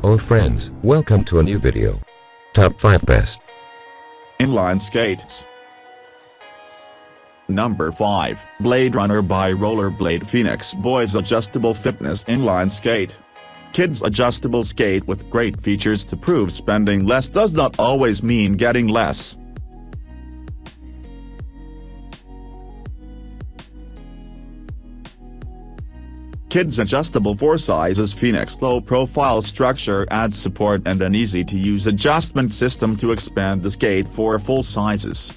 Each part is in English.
Oh friends, welcome to a new video. Top 5 Best Inline Skates. Number 5, Blade Runner by Rollerblade Phoenix Boys Adjustable Fitness Inline Skate. Kids adjustable skate with great features to prove spending less does not always mean getting less. Kids adjustable 4 sizes Phoenix low-profile structure adds support and an easy-to-use adjustment system to expand the skate for full sizes.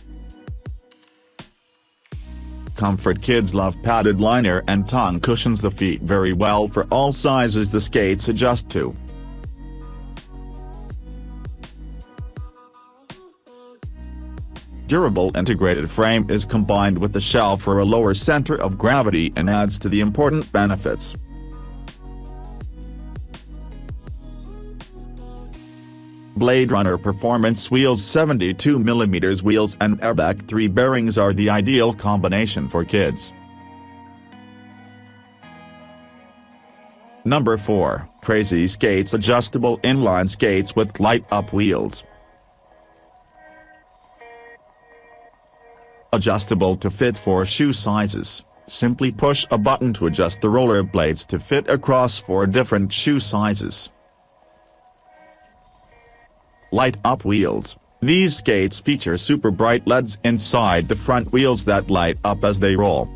Comfort. Kids love padded liner and tongue cushions the feet very well for all sizes the skates adjust to. Durable integrated frame is combined with the shell for a lower center of gravity and adds to the important benefits. Blade Runner Performance Wheels 72mm wheels and airbag 3 bearings are the ideal combination for kids. Number 4, Crazy Skates Adjustable Inline Skates with Light-Up Wheels. Adjustable to fit 4 shoe sizes, simply push a button to adjust the rollerblades to fit across 4 different shoe sizes. Light-up wheels. These skates feature super bright LEDs inside the front wheels that light up as they roll.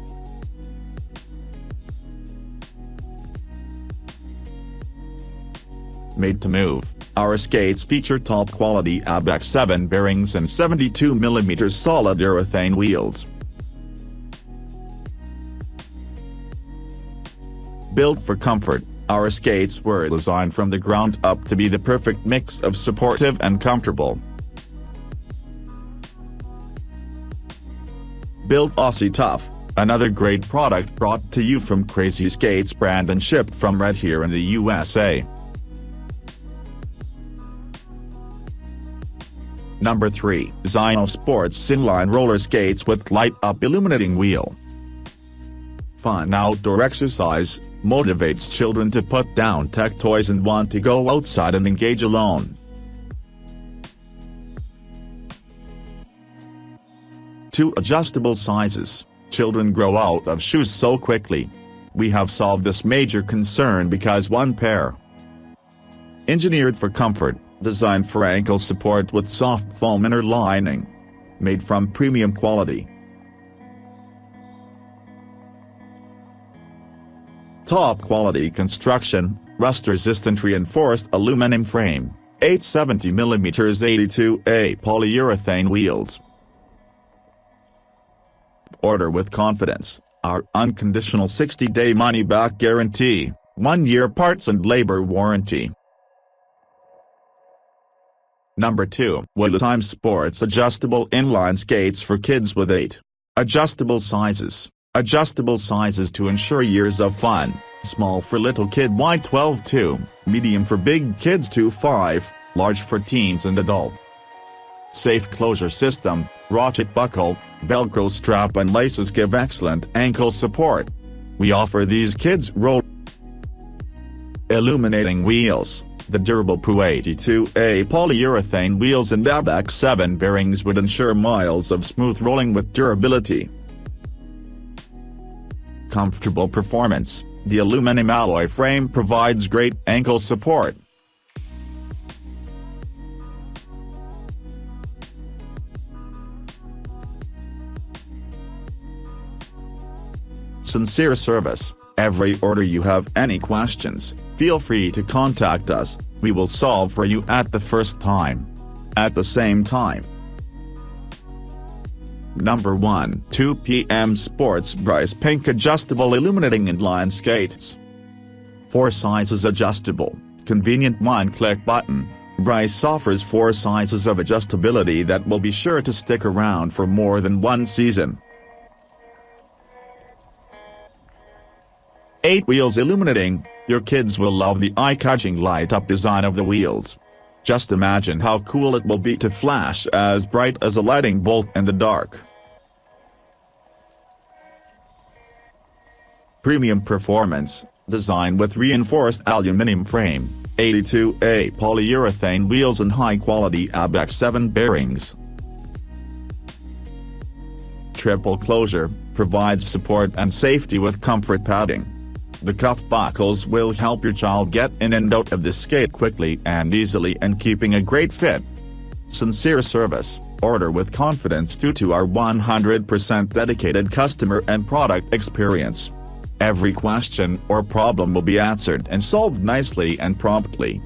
Made to move, our skates feature top-quality ABEX 7 bearings and 72mm solid urethane wheels. Built for comfort, our skates were designed from the ground up to be the perfect mix of supportive and comfortable. Built Aussie Tough, another great product brought to you from Crazy Skates brand and shipped from right here in the USA. Number 3, Zyno Sports Inline Roller Skates with Light-Up Illuminating Wheel. Fun outdoor exercise, motivates children to put down tech toys and want to go outside and engage alone. Two adjustable sizes, children grow out of shoes so quickly. We have solved this major concern because one pair. Engineered for comfort, designed for ankle support with soft foam inner lining. Made from premium quality. Top quality construction, rust-resistant reinforced aluminum frame, 870mm 82A polyurethane wheels. Order with confidence, our unconditional 60-day money-back guarantee, 1-year parts and labor warranty. Number 2, Time Sports Adjustable Inline Skates for Kids with 8 adjustable sizes. Adjustable sizes to ensure years of fun, small for little kid wide 12-2, medium for big kids 2-5, large for teens and adult. Safe closure system, ratchet buckle, Velcro strap and laces give excellent ankle support. We offer these kids roll illuminating wheels. The durable PU82A polyurethane wheels and ABEX 7 bearings would ensure miles of smooth rolling with durability. Comfortable performance, the aluminum alloy frame provides great ankle support. Sincere service. Every order you have any questions, feel free to contact us, we will solve for you at the first time. At the same time. Number 1, 2PM Sports Bryce Pink Adjustable Illuminating Inline Skates. 4 sizes adjustable, convenient one-click button. Bryce offers 4 sizes of adjustability that will be sure to stick around for more than one season. 8 wheels illuminating, your kids will love the eye-catching light-up design of the wheels. Just imagine how cool it will be to flash as bright as a lightning bolt in the dark. Premium performance, designed with reinforced aluminum frame, 82A polyurethane wheels and high-quality ABEX 7 bearings. Triple closure provides support and safety with comfort padding. The cuff buckles will help your child get in and out of the skate quickly and easily and keeping a great fit. Sincere service, order with confidence due to our 100% dedicated customer and product experience. Every question or problem will be answered and solved nicely and promptly.